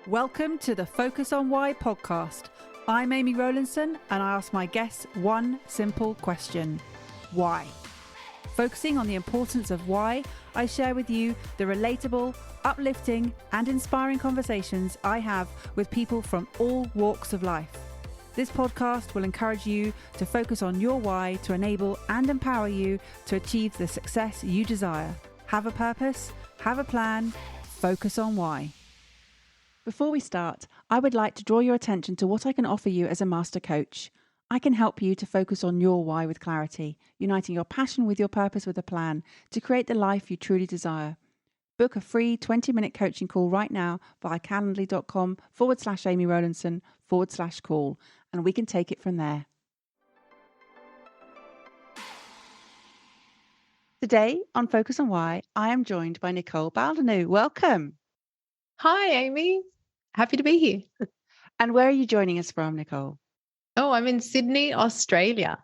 Welcome to the Focus on Why podcast. I'm Amy Rowlinson and I ask my guests one simple question. Why? Focusing on the importance of why, I share with you the relatable, uplifting and inspiring conversations I have with people from all walks of life. This podcast will encourage you to focus on your why to enable and empower you to achieve the success you desire. Have a purpose, have a plan, focus on why. Before we start, I would like to draw your attention to what I can offer you as a master coach. I can help you to focus on your why with clarity, uniting your passion with your purpose with a plan to create the life you truly desire. Book a free 20-minute coaching call right now via calendly.com/Amy Rowlinson/call, and we can take it from there. Today on Focus on Why, I am joined by Nicole Baldinu. Welcome. Hi, Amy. Happy to be here. And where are you joining us from, Nicole? Oh, I'm in Sydney, Australia.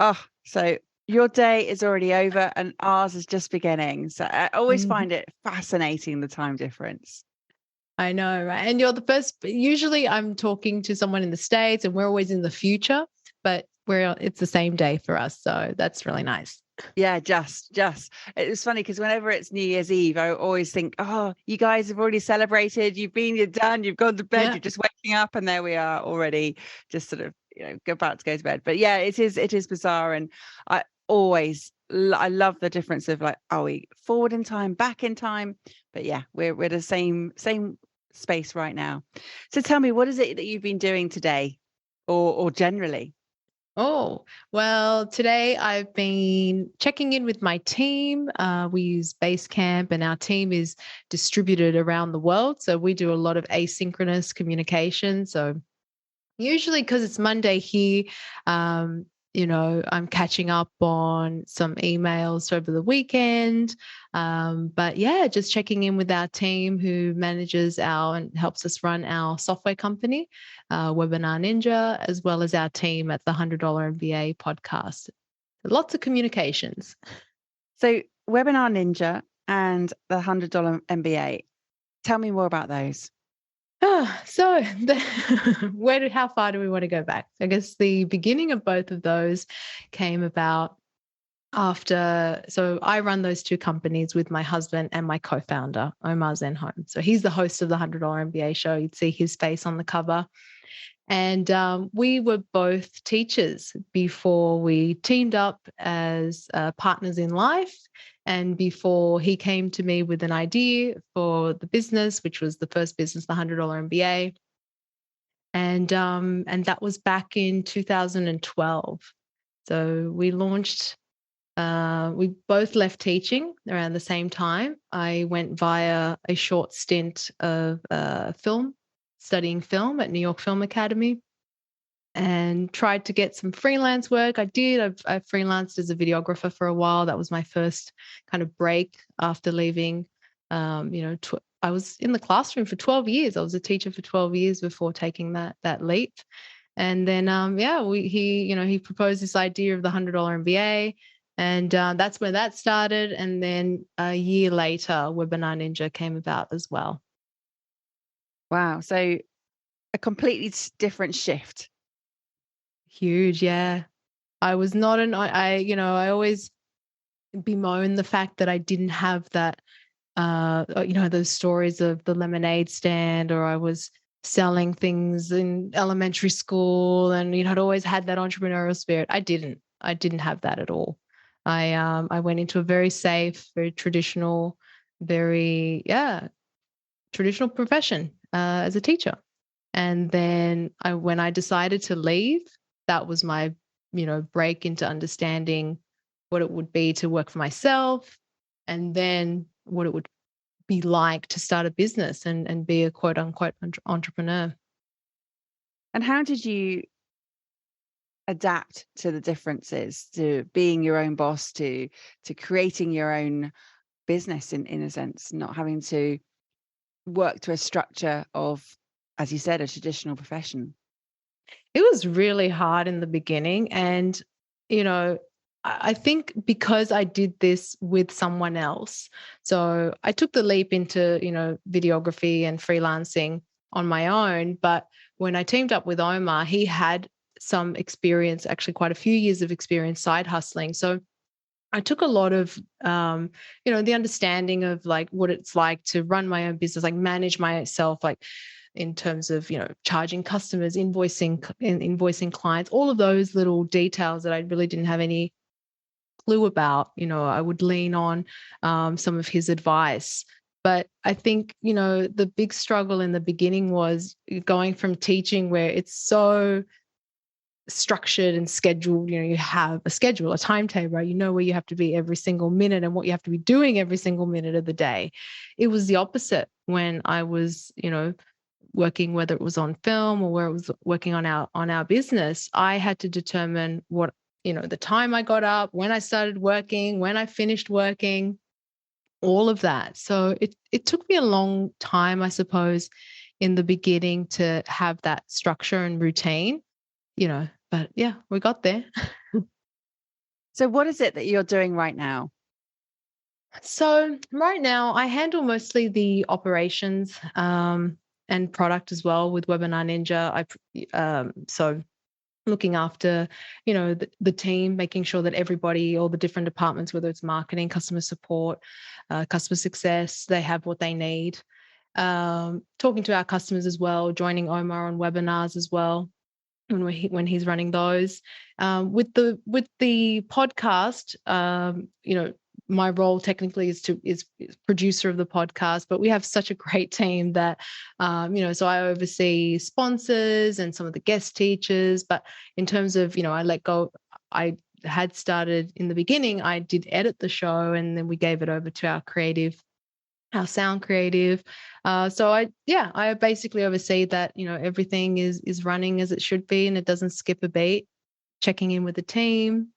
Oh, so your day is already over and ours is just beginning. So I always find it fascinating, the time difference. I know, right? And you're the first. Usually I'm talking to someone in the States and we're always in the future, but it's the same day for us. So that's really nice. Yeah, just. It's funny because whenever it's New Year's Eve, I always think, oh, you guys have already celebrated. You're done. You've gone to bed. Yeah. You're just waking up. And there we are already just sort of, about to go to bed. But yeah, it is bizarre. And I love the difference of like, are we forward in time, back in time? But yeah, we're the same space right now. So tell me, what is it that you've been doing today or generally? Oh, well, today I've been checking in with my team. We use Basecamp and our team is distributed around the world. So we do a lot of asynchronous communication. So usually because it's Monday here, I'm catching up on some emails over the weekend. But yeah, just checking in with our team who manages and helps us run our software company, Webinar Ninja, as well as our team at the $100 MBA podcast. Lots of communications. So Webinar Ninja and the $100 MBA, tell me more about those. So how far do we want to go back? I guess the beginning of both of those came about so I run those two companies with my husband and my co-founder, Omar Zenhome. So he's the host of the $100 MBA show. You'd see his face on the cover. And we were both teachers before we teamed up as partners in life. And before he came to me with an idea for the business, which was the first business, the $100 MBA. And that was back in 2012. So we launched, we both left teaching around the same time. I went via a short stint of studying film at New York Film Academy and tried to get some freelance work. I did. I freelanced as a videographer for a while. That was my first kind of break after leaving. I was in the classroom for 12 years. I was a teacher for 12 years before taking that leap. And then, he proposed this idea of the $100 MBA. And that's where that started. And then a year later, Webinar Ninja came about as well. Wow. So a completely different shift. Huge. Yeah. I was not I always bemoan the fact that I didn't have that, those stories of the lemonade stand, or I was selling things in elementary school and, I'd always had that entrepreneurial spirit. I didn't have that at all. I went into a very safe, very traditional, traditional profession as a teacher. And then when I decided to leave, that was my, break into understanding what it would be to work for myself, and then what it would be like to start a business and be a quote unquote entrepreneur. And how did you adapt to the differences, to being your own boss, to creating your own business in a sense, not having to work to a structure of, as you said, a traditional profession? It was really hard in the beginning. And, I think because I did this with someone else, so I took the leap into, videography and freelancing on my own. But when I teamed up with Omar, he had some experience, actually quite a few years of experience side hustling. So I took a lot of, the understanding of like what it's like to run my own business, like manage myself, like in terms of, charging customers, invoicing clients, all of those little details that I really didn't have any clue about. I would lean on some of his advice. But I think, the big struggle in the beginning was going from teaching where it's so structured and scheduled. You have a schedule, a timetable, right? You know where you have to be every single minute and what you have to be doing every single minute of the day. It was the opposite when I was, working, whether it was on film or where it was working on our business. I had to determine what, the time I got up, when I started working, when I finished working, all of that. So it took me a long time, I suppose, in the beginning to have that structure and routine, but yeah, we got there. So what is it that you're doing right now? So right now I handle mostly the operations and product as well with Webinar Ninja. So looking after, the team, making sure that everybody, all the different departments, whether it's marketing, customer support, customer success, they have what they need. Talking to our customers as well, joining Omar on webinars as well when he's running those. With the podcast, my role technically is producer of the podcast, but we have such a great team that, so I oversee sponsors and some of the guest teachers. But in terms of, I let go, I had started in the beginning, I did edit the show and then we gave it over to our sound creative. So I basically oversee that, everything is running as it should be and it doesn't skip a beat, checking in with the team,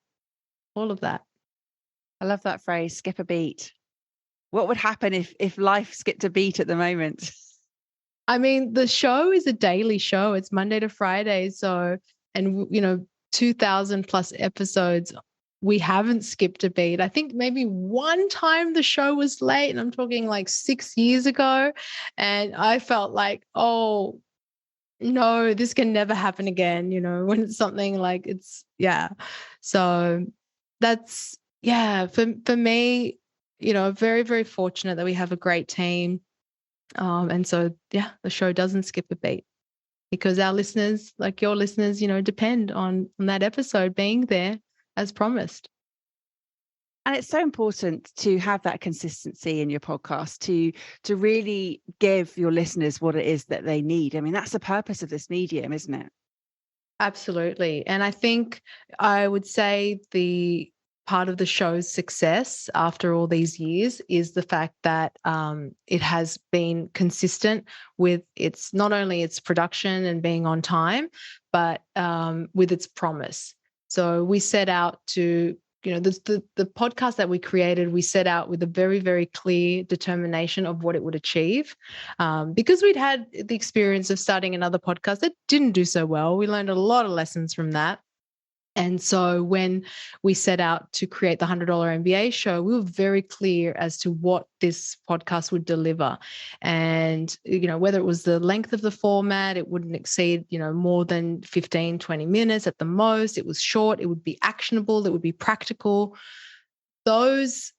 all of that. I love that phrase, skip a beat. What would happen if life skipped a beat at the moment? I mean, the show is a daily show. It's Monday to Friday. So, and 2,000 plus episodes, we haven't skipped a beat. I think maybe one time the show was late, and I'm talking like 6 years ago. And I felt like, oh, no, this can never happen again, when it's something like So that's, for me, very, very fortunate that we have a great team. And so, the show doesn't skip a beat because our listeners, like your listeners, depend on that episode being there as promised. And it's so important to have that consistency in your podcast to really give your listeners what it is that they need. I mean, that's the purpose of this medium, isn't it? Absolutely. And I think I would say the part of the show's success after all these years is the fact that it has been consistent with not only its production and being on time, but with its promise. So we set out to, the podcast that we created, we set out with a very, very clear determination of what it would achieve. Because we'd had the experience of starting another podcast that didn't do so well. We learned a lot of lessons from that. And so when we set out to create the $100 MBA show, we were very clear as to what this podcast would deliver. And, whether it was the length of the format, it wouldn't exceed, more than 15, 20 minutes at the most. It was short. It would be actionable. It would be practical. Those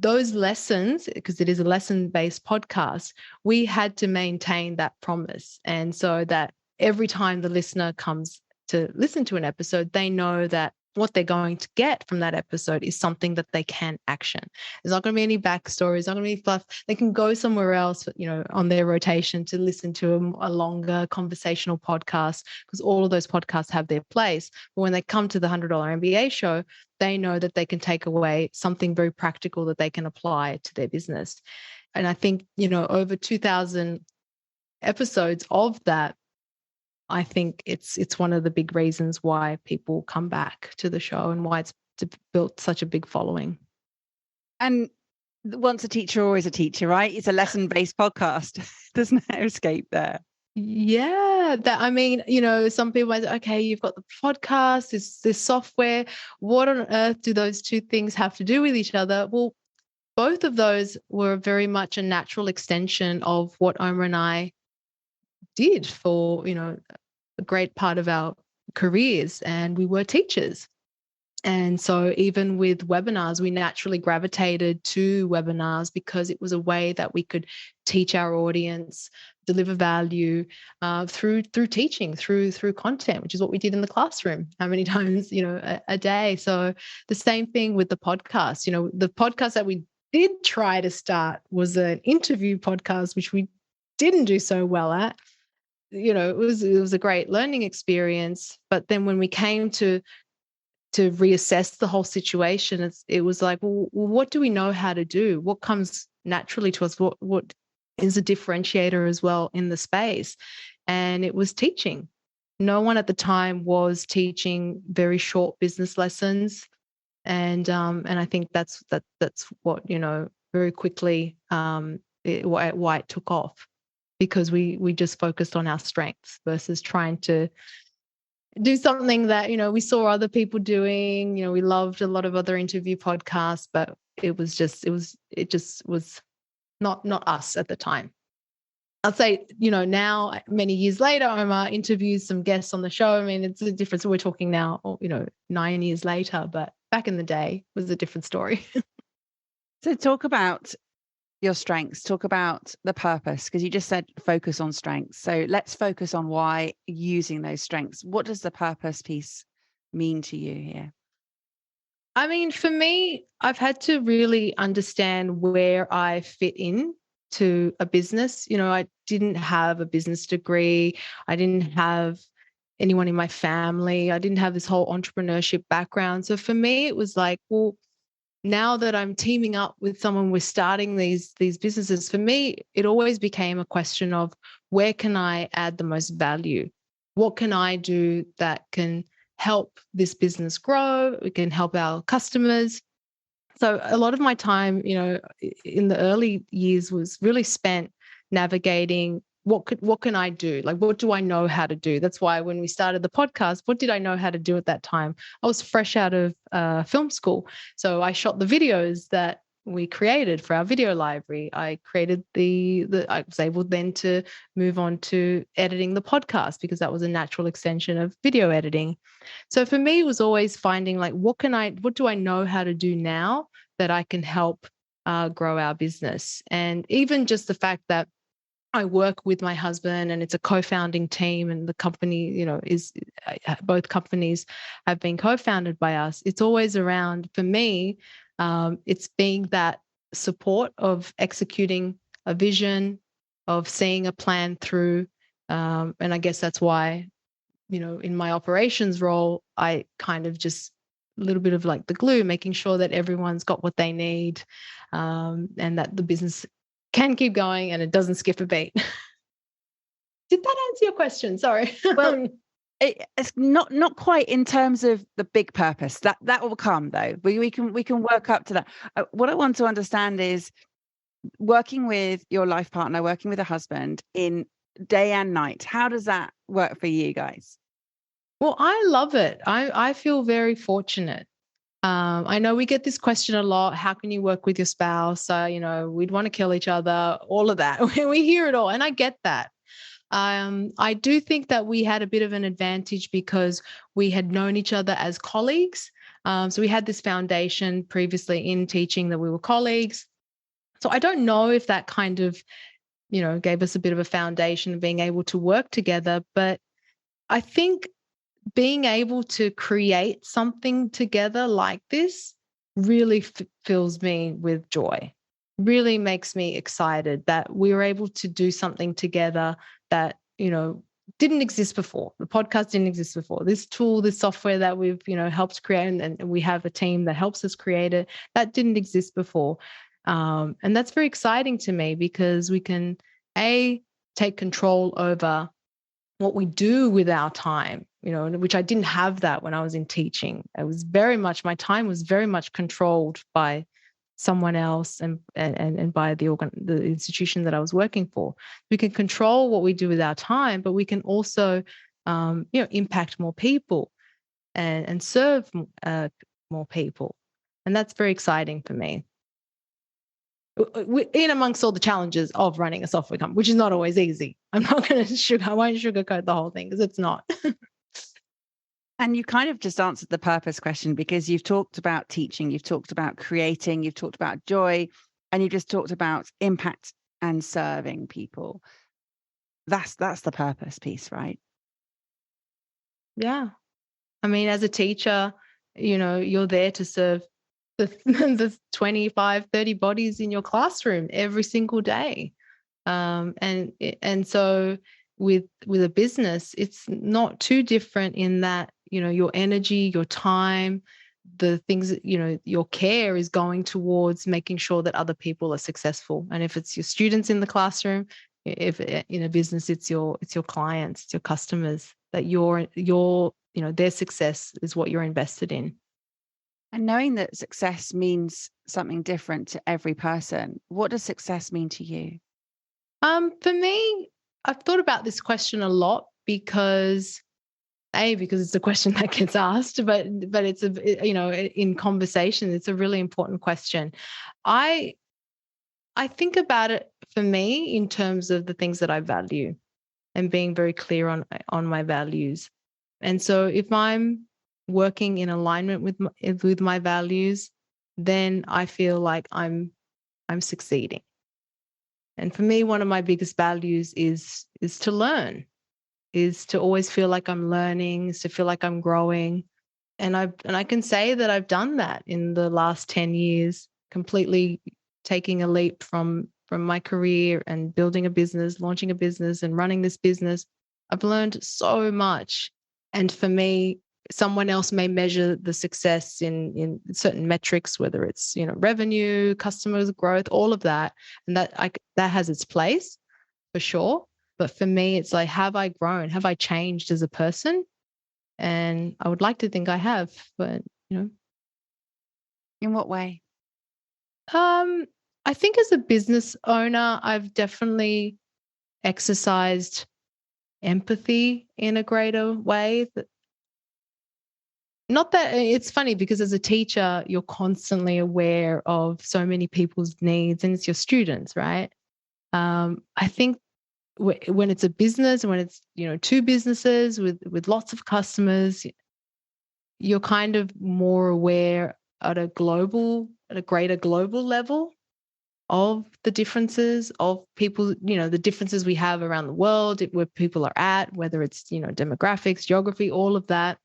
lessons, because it is a lesson-based podcast, we had to maintain that promise. And so that every time the listener comes to listen to an episode, they know that what they're going to get from that episode is something that they can action. There's not going to be any backstory. There's not going to be fluff. They can go somewhere else, on their rotation to listen to a longer conversational podcast, because all of those podcasts have their place. But when they come to the $100 MBA show, they know that they can take away something very practical that they can apply to their business. And I think, over 2,000 episodes of that, I think it's one of the big reasons why people come back to the show and why it's built such a big following. And once a teacher, always a teacher, right? It's a lesson-based podcast. There's no escape there. Yeah, some people might say, okay, you've got the podcast, this software. What on earth do those two things have to do with each other? Well, both of those were very much a natural extension of what Omar and I did for, a great part of our careers, and we were teachers. And so even with webinars, we naturally gravitated to webinars because it was a way that we could teach our audience, deliver value through teaching, through content, which is what we did in the classroom. How many times, a day? So the same thing with the podcast. The podcast that we did try to start was an interview podcast, which we didn't do so well at. It was a great learning experience. But then when we came to reassess the whole situation, it was like, well, what do we know how to do? What comes naturally to us? What is a differentiator as well in the space? And it was teaching. No one at the time was teaching very short business lessons, and I think that's what very quickly why it took off, because we just focused on our strengths versus trying to do something that, we saw other people doing. We loved a lot of other interview podcasts, but it just was not us at the time. I'd say, now many years later, Omar interviews some guests on the show. I mean, it's a difference. We're talking now, 9 years later, but back in the day was a different story. So talk about your strengths, talk about the purpose, because you just said focus on strengths. So let's focus on why using those strengths. What does the purpose piece mean to you here? I mean, for me, I've had to really understand where I fit in to a business. I didn't have a business degree. I didn't have anyone in my family. I didn't have this whole entrepreneurship background. So for me, it was like, well, now that I'm teaming up with someone, we're starting these businesses. For me, it always became a question of, where can I add the most value? What can I do that can help this business grow? We can help our customers. So a lot of my time, in the early years was really spent navigating what can I do? Like, what do I know how to do? That's why when we started the podcast, what did I know how to do at that time? I was fresh out of film school. So I shot the videos that we created for our video library. I created I was able then to move on to editing the podcast, because that was a natural extension of video editing. So for me, it was always finding, like, what do I know how to do now that I can help grow our business? And even just the fact that I work with my husband and it's a co-founding team, and the company, both companies have been co-founded by us. It's always around, for me, it's being that support of executing a vision, of seeing a plan through. And I guess that's why, in my operations role, I kind of just a little bit of like the glue, making sure that everyone's got what they need, and that the business can keep going and it doesn't skip a beat. Did that answer your question? Sorry. Well, it's not quite in terms of the big purpose. That will come, though. We can work up to that. What I want to understand is, working with your life partner, working with a husband in day and night, how does that work for you guys? Well, I love it. I feel very fortunate. I know we get this question a lot. How can you work with your spouse? We'd want to kill each other, all of that. We hear it all. And I get that. I do think that we had a bit of an advantage because we had known each other as colleagues. So we had this foundation previously in teaching that we were colleagues. So I don't know if that kind of, gave us a bit of a foundation of being able to work together. But I think being able to create something together like this really fills me with joy, really makes me excited that we were able to do something together that, didn't exist before. The podcast didn't exist before. This tool, this software that we've, helped create, and we have a team that helps us create it, that didn't exist before. And that's very exciting to me, because we can, take control over what we do with our time, which I didn't have that when I was in teaching. It was my time was very much controlled by someone else and by the institution that I was working for. We can control what we do with our time, but we can also, impact more people and serve more people. And that's very exciting for me. In amongst all the challenges of running a software company, which is not always easy. I'm not going to I won't sugarcoat the whole thing because it's not. And you kind of just answered the purpose question, because you've talked about teaching, you've talked about creating, you've talked about joy, and you just talked about impact and serving people. That's the purpose piece, right? Yeah. I mean, as a teacher, you're there to serve the 25, 30 bodies in your classroom every single day. And so with a business, it's not too different in that, your energy, your time, the things that, your care is going towards making sure that other people are successful. And if it's your students in the classroom, if in a business, it's your clients, it's your customers, that their success is what you're invested in. And knowing that success means something different to every person, what does success mean to you? For me, I've thought about this question a lot because it's a question that gets asked, but it's in conversation, it's a really important question. I think about it for me in terms of the things that I value and being very clear on my values. And so if I'm working in alignment with my values, then I feel like I'm succeeding. And for me, one of my biggest values is to learn, is to always feel like I'm learning, is to feel like I'm growing. And I can say that I've done that in the last 10 years, completely taking a leap from my career and building a business, launching a business and running this business. I've learned so much. And for me, someone else may measure the success in certain metrics, whether it's, revenue, customers, growth, all of that. And that has its place for sure. But for me, it's like, have I grown? Have I changed as a person? And I would like to think I have, but In what way? I think as a business owner, I've definitely exercised empathy in a greater way. Not that it's funny, because as a teacher, you're constantly aware of so many people's needs, and it's your students, right? I think when it's a business, when it's two businesses with lots of customers, you're kind of more aware at a greater global level of the differences of people, the differences we have around the world, where people are at, whether it's demographics, geography, all of that.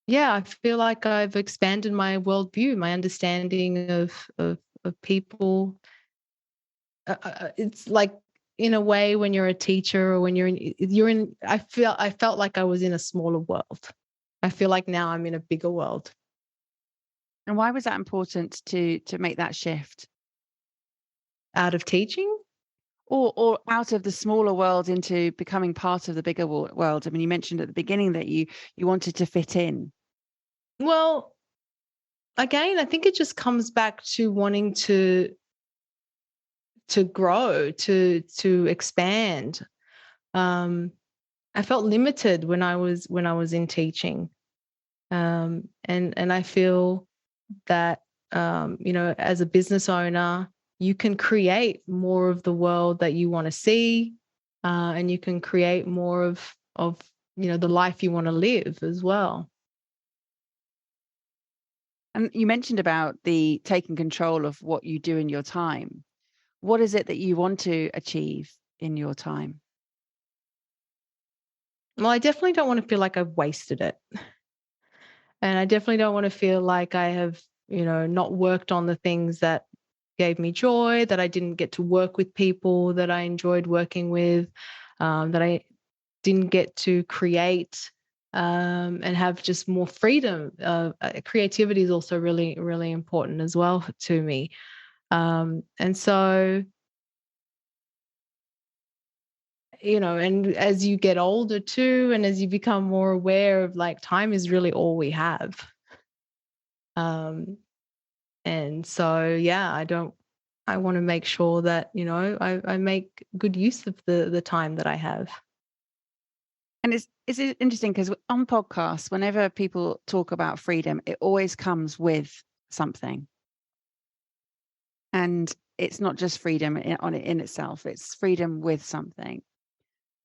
Yeah, I feel like I've expanded my worldview, my understanding of people. It's like, in a way, when you're a teacher or when I felt like I was in a smaller world. I feel like now I'm in a bigger world. And why was that important to make that shift? Out of teaching? Or out of the smaller world into becoming part of the bigger world? I mean, you mentioned at the beginning that you wanted to fit in. Well, again, I think it just comes back to wanting to grow, to expand. I felt limited when I was in teaching, and I feel that as a business owner, you can create more of the world that you want to see, and you can create more of the life you want to live as well. And you mentioned about the taking control of what you do in your time. What is it that you want to achieve in your time? Well, I definitely don't want to feel like I've wasted it. And I definitely don't want to feel like I have, not worked on the things that gave me joy, that I didn't get to work with people that I enjoyed working with, that I didn't get to create, and have just more freedom. Creativity is also really, really important as well to me. And so, and as you get older too, and as you become more aware of, like, time is really all we have. And so, yeah, I want to make sure that, I make good use of the time that I have. And it's interesting because on podcasts, whenever people talk about freedom, it always comes with something. And it's not just freedom in itself, it's freedom with something.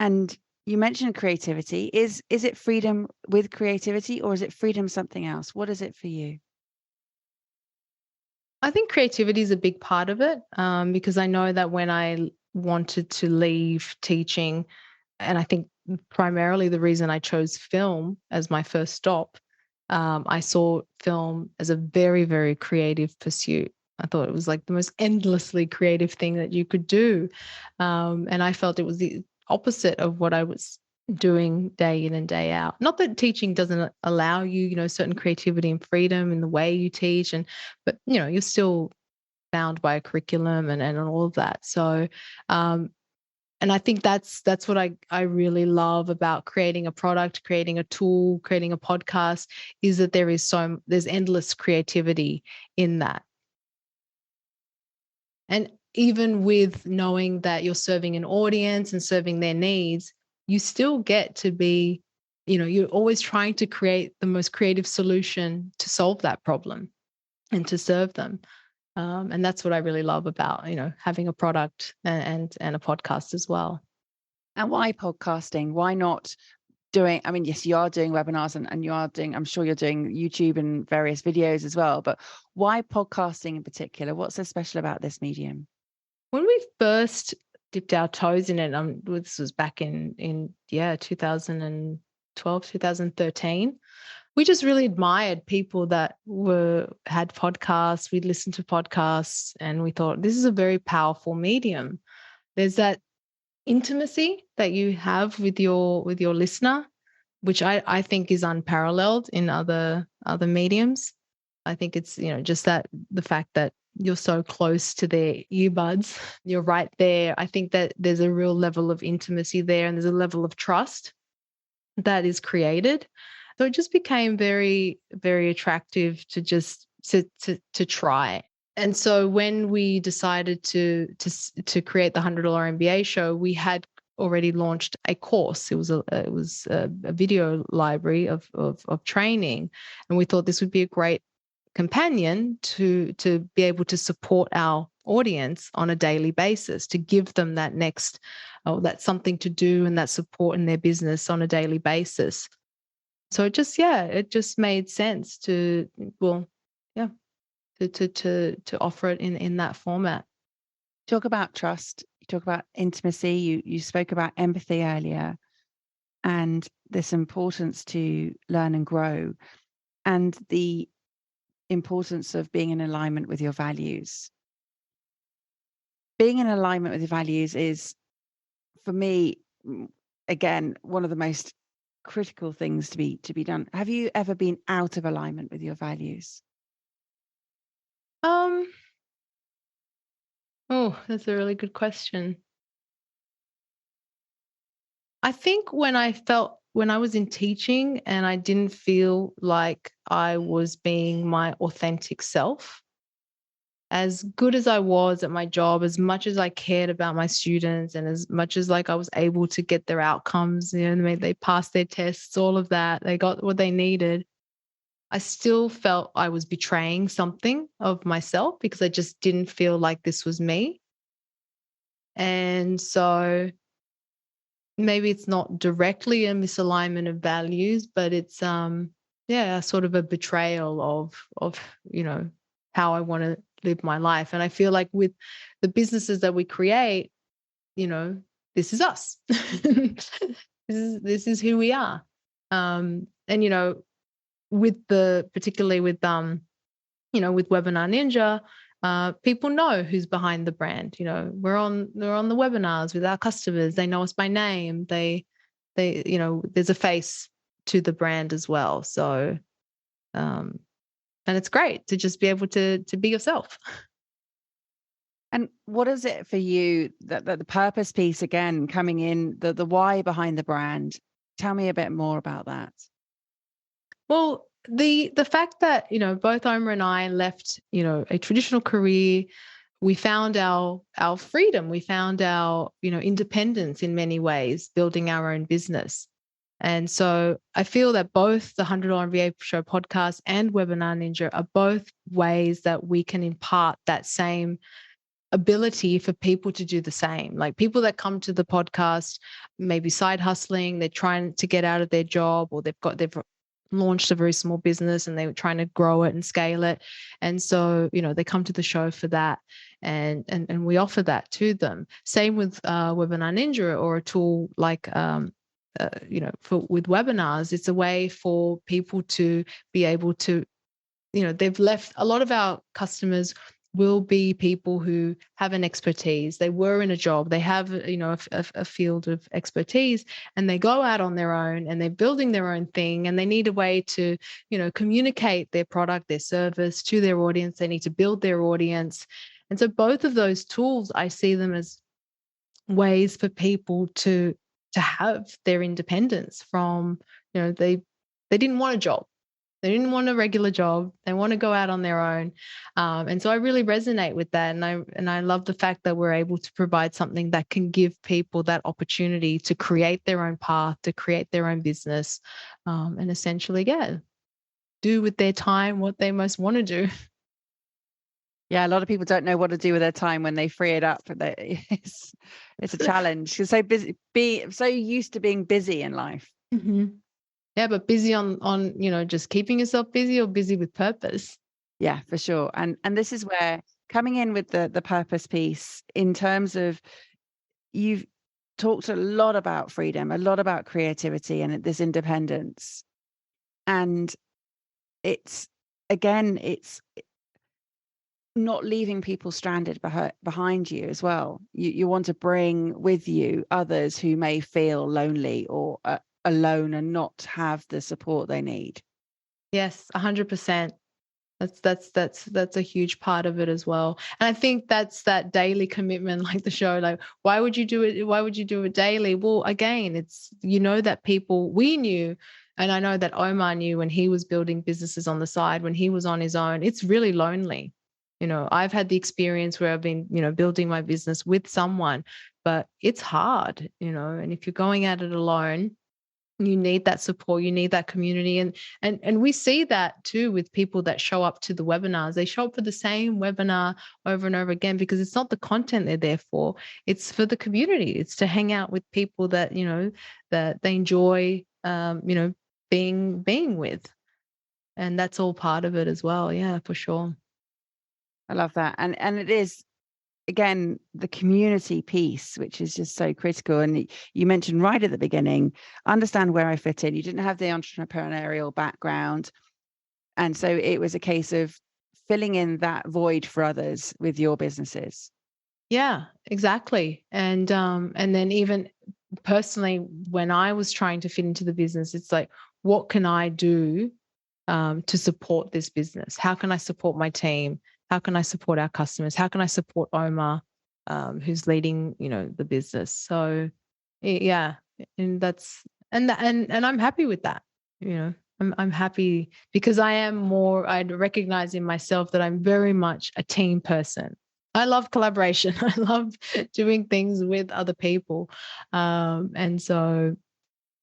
And you mentioned creativity. Is it freedom with creativity, or is it freedom something else? What is it for you? I think creativity is a big part of it, because I know that when I wanted to leave teaching, and I think primarily the reason I chose film as my first stop, I saw film as a very, very creative pursuit. I thought it was like the most endlessly creative thing that you could do. And I felt it was the opposite of what I was doing day in and day out. Not that teaching doesn't allow you, certain creativity and freedom in the way you teach, but you're still bound by a curriculum and all of that. So and I think that's what I really love about creating a product, creating a tool, creating a podcast, is that there's endless creativity in that. And even with knowing that you're serving an audience and serving their needs, you still get to be, you're always trying to create the most creative solution to solve that problem and to serve them. And that's what I really love about, having a product and a podcast as well. And why podcasting? Why not doing, I mean, yes, you are doing webinars and you are doing, I'm sure you're doing YouTube and various videos as well, but why podcasting in particular? What's so special about this medium? When we first dipped our toes in it, this was back in 2012, 2013. We just really admired people that had podcasts. We'd listen to podcasts and we thought, this is a very powerful medium. There's that intimacy that you have with your listener, which I think is unparalleled in other mediums. I think it's, just the fact that you're so close to their earbuds, you're right there. I think that there's a real level of intimacy there and there's a level of trust that is created. So it just became very, very attractive to just to try. And so when we decided to create the $100 MBA show, we had already launched a course. It was a video library of training, and we thought this would be a great companion to be able to support our audience on a daily basis, to give them that that's something to do and that support in their business on a daily basis. So it just made sense to offer it in that format. Talk about trust, you talk about intimacy, you spoke about empathy earlier, and this importance to learn and grow, and the importance of being in alignment with your values. Being in alignment with your values is, for me, again, one of the most critical things to be done. Have you ever been out of alignment with your values? Oh, that's a really good question. I think when I was in teaching and I didn't feel like I was being my authentic self, as good as I was at my job, as much as I cared about my students and as much as I was able to get their outcomes, they passed their tests, all of that, they got what they needed, I still felt I was betraying something of myself because I just didn't feel like this was me. And so maybe it's not directly a misalignment of values, but it's sort of a betrayal of how I want to live my life. And I feel like with the businesses that we create, this is us. this is who we are. And particularly with Webinar Ninja, people know who's behind the brand. We're on the webinars with our customers. They know us by name. They there's a face to the brand as well. So, and it's great to just be able to be yourself. And what is it for you that the purpose piece, again, coming in, the why behind the brand? Tell me a bit more about that. Well, the fact that, both Omar and I left, a traditional career, we found our freedom, we found our, independence in many ways, building our own business. And so I feel that both the $100 MBA Show podcast and Webinar Ninja are both ways that we can impart that same ability for people to do the same. Like people that come to the podcast, maybe side hustling, they're trying to get out of their job, or they've launched a very small business and they're trying to grow it and scale it. And so, they come to the show for that. And we offer that to them. Same with Webinar Ninja, or a tool like with webinars. It's a way for people to be able to, they've left, a lot of our customers will be people who have an expertise. They were in a job, they have, a field of expertise, and they go out on their own and they're building their own thing, and they need a way to, communicate their product, their service to their audience. They need to build their audience. And so both of those tools, I see them as ways for people to have their independence from, they didn't want a job. They didn't want a regular job. They want to go out on their own. And so I really resonate with that. And I love the fact that we're able to provide something that can give people that opportunity to create their own path, to create their own business, and essentially, do with their time what they most want to do. Yeah, a lot of people don't know what to do with their time when they free it up. It's a challenge. You're so busy, so used to being busy in life. Mm-hmm. Yeah, but busy on just keeping yourself busy, or busy with purpose. Yeah, for sure. And this is where coming in with the purpose piece, in terms of, you've talked a lot about freedom, a lot about creativity, and this independence. And it's not leaving people stranded behind you as well. You want to bring with you others who may feel lonely or alone and not have the support they need. Yes, 100%. That's a huge part of it as well. And I think that's that daily commitment, like the show. Like, why would you do it? Why would you do it daily? Well, again, it's, that we knew, and I know that Omar knew when he was building businesses on the side, when he was on his own, it's really lonely. I've had the experience where I've been, building my business with someone, but it's hard, and if you're going at it alone, you need that support, you need that community. And we see that too with people that show up to the webinars. They show up for the same webinar over and over again, because it's not the content they're there for, it's for the community. It's to hang out with people that, that they enjoy, being with. And that's all part of it as well. Yeah, for sure. I love that. And it is, again, the community piece, which is just so critical. And you mentioned right at the beginning, understand where I fit in. You didn't have the entrepreneurial background. And so it was a case of filling in that void for others with your businesses. Yeah, exactly. And then even personally, when I was trying to fit into the business, it's like, what can I do to support this business? How can I support my team? How can I support our customers? How can I support Omar, who's leading, the business? So, yeah, and I'm happy with that. I'm happy because I recognize in myself that I'm very much a team person. I love collaboration. I love doing things with other people, and so,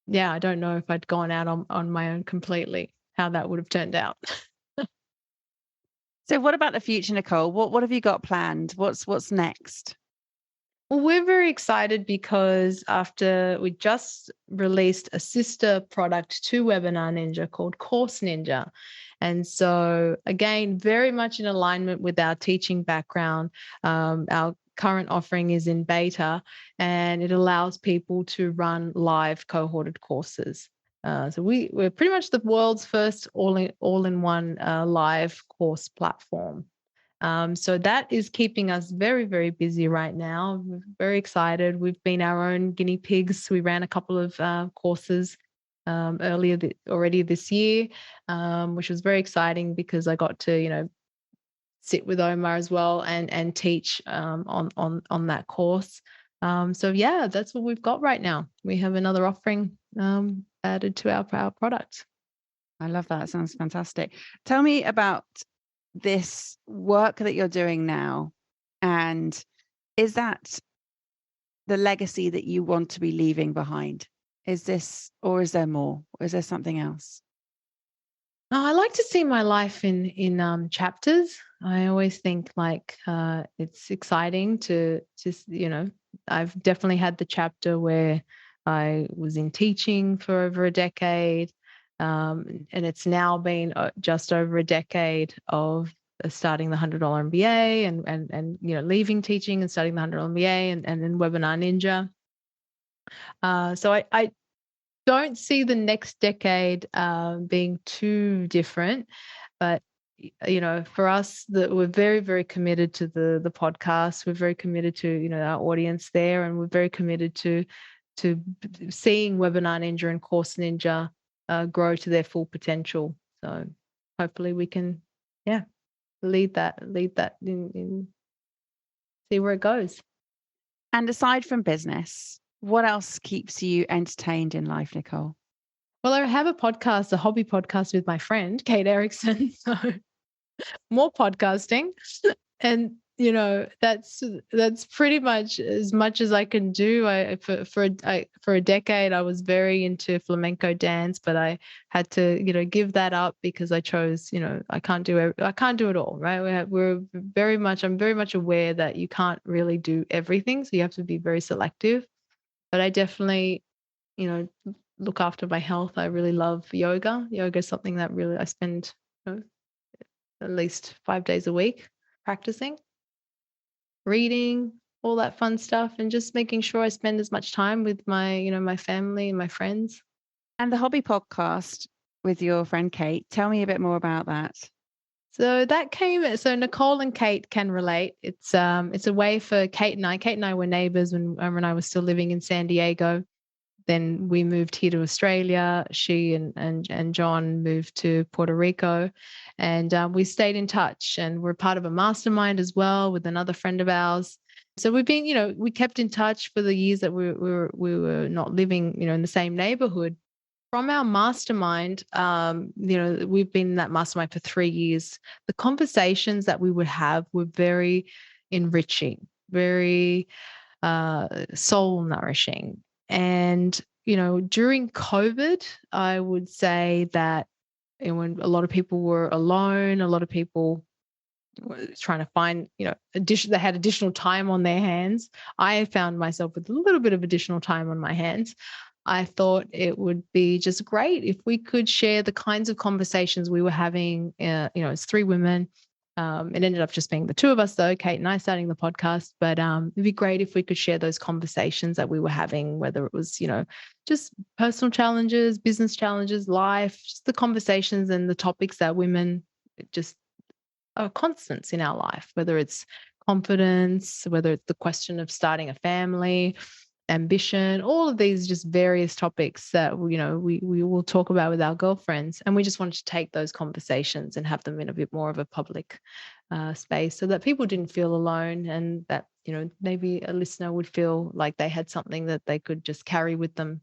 yeah, I don't know if I'd gone out on my own completely, how that would have turned out. So what about the future, Nicole? What have you got planned? What's next? Well, we're very excited because after we just released a sister product to Webinar Ninja called Course Ninja. And so, again, very much in alignment with our teaching background. Our current offering is in beta, and it allows people to run live cohorted courses. So we're pretty much the world's first all-in-one live course platform. So that is keeping us very, very busy right now. We're very excited. We've been our own guinea pigs. We ran a couple of courses already this year, which was very exciting because I got to, sit with Omar as well and teach on that course. So yeah, that's what we've got right now. We have another offering added to our product. I love that. It sounds fantastic. Tell me about this work that you're doing now, and is that the legacy that you want to be leaving behind? Is this, or is there more? Or is there something else? I like to see my life in chapters. I always think like it's exciting to just, I've definitely had the chapter where I was in teaching for over a decade. And it's now been just over a decade of starting the $100 MBA and leaving teaching and starting the $100 MBA and then Webinar Ninja. So I don't see the next decade being too different, but for us, that we're very, very committed to the podcast. We're very committed to our audience there, and we're very committed to seeing Webinar Ninja and Course Ninja grow to their full potential. So hopefully we can, lead that in see where it goes. And aside from business, what else keeps you entertained in life, Nicole? Well, I have a hobby podcast with my friend, Kate Erickson. So more podcasting. And, that's pretty much as I can do. For a decade, I was very into flamenco dance, but I had to, give that up because I chose, I can't do it all, right? I'm very much aware that you can't really do everything. So you have to be very selective. But I definitely, you know, look after my health. I really love yoga. Yoga is something that really I spend at least 5 days a week practicing, reading, all that fun stuff, and just making sure I spend as much time with my family and my friends. And the hobby podcast with your friend Kate, tell me a bit more about that. So Nicole and Kate can relate. It's a way for Kate and I. Kate and I were neighbors when I was still living in San Diego. Then we moved here to Australia. She and John moved to Puerto Rico, and we stayed in touch. And we're part of a mastermind as well with another friend of ours. So we've been, we kept in touch for the years that we were not living, in the same neighborhood. From our mastermind, we've been in that mastermind for 3 years. The conversations that we would have were very enriching, very soul nourishing. And, during COVID, I would say that when a lot of people were alone, a lot of people were trying to find, they had additional time on their hands. I found myself with a little bit of additional time on my hands. I thought it would be just great if we could share the kinds of conversations we were having, as 3 women. It ended up just being the 2 of us, though, Kate and I starting the podcast. But it'd be great if we could share those conversations that we were having, whether it was, just personal challenges, business challenges, life, just the conversations and the topics that women just are constants in our life, whether it's confidence, whether it's the question of starting a family, ambition, all of these just various topics that we will talk about with our girlfriends. And we just wanted to take those conversations and have them in a bit more of a public space so that people didn't feel alone, and that maybe a listener would feel like they had something that they could just carry with them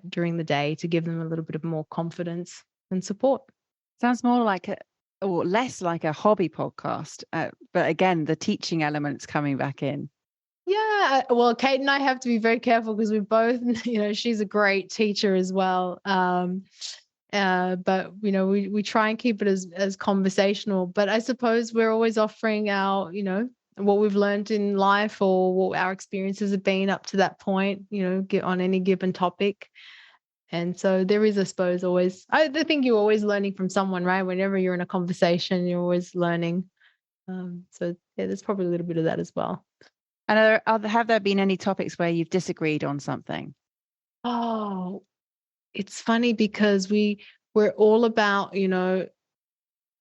during the day to give them a little bit of more confidence and support. Sounds more like or less like a hobby podcast, but again, the teaching elements coming back in. Yeah, well, Kate and I have to be very careful because we both, she's a great teacher as well. But we try and keep it as conversational. But I suppose we're always offering our, what we've learned in life or what our experiences have been up to that point, get on any given topic. And so there is, I suppose, always, I think you're always learning from someone, right? Whenever you're in a conversation, you're always learning. So yeah, there's probably a little bit of that as well. And have there been any topics where you've disagreed on something? Oh, it's funny because we're all about,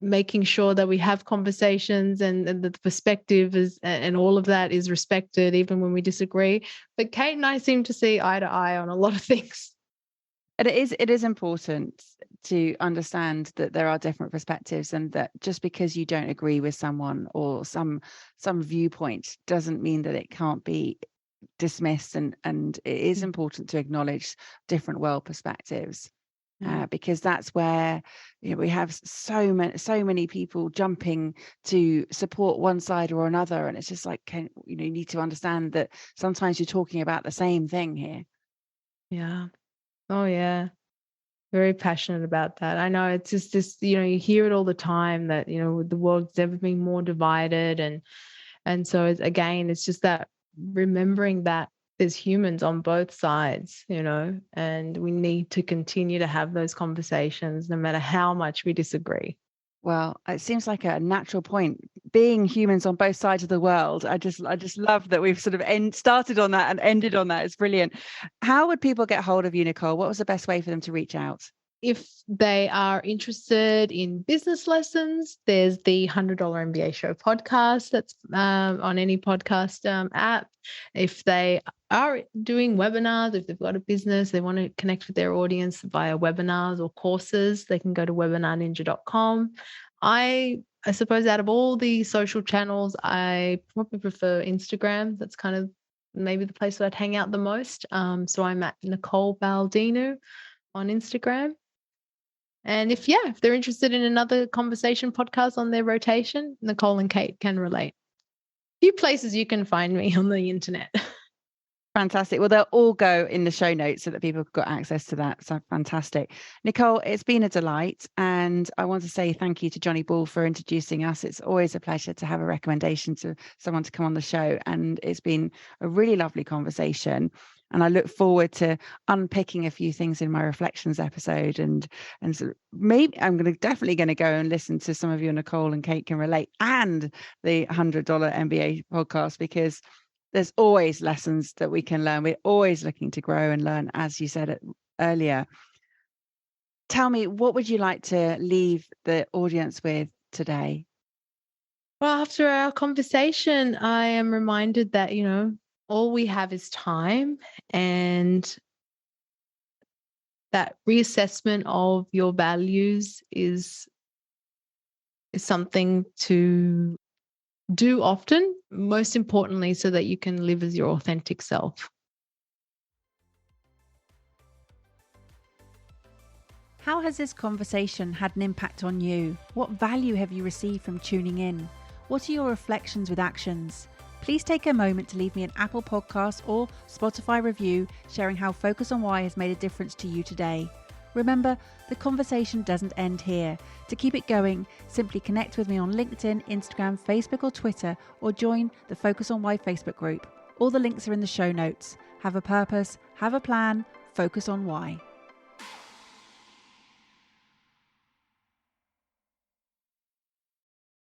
making sure that we have conversations and the perspective is, and all of that is respected, even when we disagree. But Kate and I seem to see eye to eye on a lot of things. And it is important to understand that there are different perspectives, and that just because you don't agree with someone or some viewpoint doesn't mean that it can't be dismissed. And it is important to acknowledge different world perspectives, because that's where we have so many people jumping to support one side or another, and it's just like, you need to understand that sometimes you're talking about the same thing here. Yeah. Oh, yeah. Very passionate about that. I know it's just this, you hear it all the time that, the world's never been more divided. And so it's just that remembering that there's humans on both sides, and we need to continue to have those conversations no matter how much we disagree. Well, it seems like a natural point. Being humans on both sides of the world, I just love that we've sort of started on that and ended on that. It's brilliant. How would people get hold of you, Nicole? What was the best way for them to reach out? If they are interested in business lessons, there's the $100 MBA Show podcast that's on any podcast app. If they are doing webinars, if they've got a business, they want to connect with their audience via webinars or courses, they can go to webinarninja.com. I suppose out of all the social channels, I probably prefer Instagram. That's kind of maybe the place that I'd hang out the most. So I'm at Nicole Baldinu on Instagram. And if they're interested in another conversation podcast on their rotation, Nicole and Kate can relate. Few places you can find me on the internet. Fantastic. Well, they'll all go in the show notes so that people have got access to that. So fantastic. Nicole, it's been a delight. And I want to say thank you to Johnny Ball for introducing us. It's always a pleasure to have a recommendation to someone to come on the show. And it's been a really lovely conversation. And I look forward to unpicking a few things in my reflections episode. And so maybe I'm definitely going to go and listen to some of your Nicole and Kate Can Relate and the $100 MBA podcast, because there's always lessons that we can learn. We're always looking to grow and learn, as you said earlier. Tell me, what would you like to leave the audience with today? Well, after our conversation, I am reminded that, all we have is time, and that reassessment of your values is something to do often, most importantly, so that you can live as your authentic self. How has this conversation had an impact on you? What value have you received from tuning in? What are your reflections with actions? Please take a moment to leave me an Apple Podcast or Spotify review sharing how Focus on Why has made a difference to you today. Remember, the conversation doesn't end here. To keep it going, simply connect with me on LinkedIn, Instagram, Facebook or Twitter, or join the Focus on Why Facebook group. All the links are in the show notes. Have a purpose, have a plan, focus on why.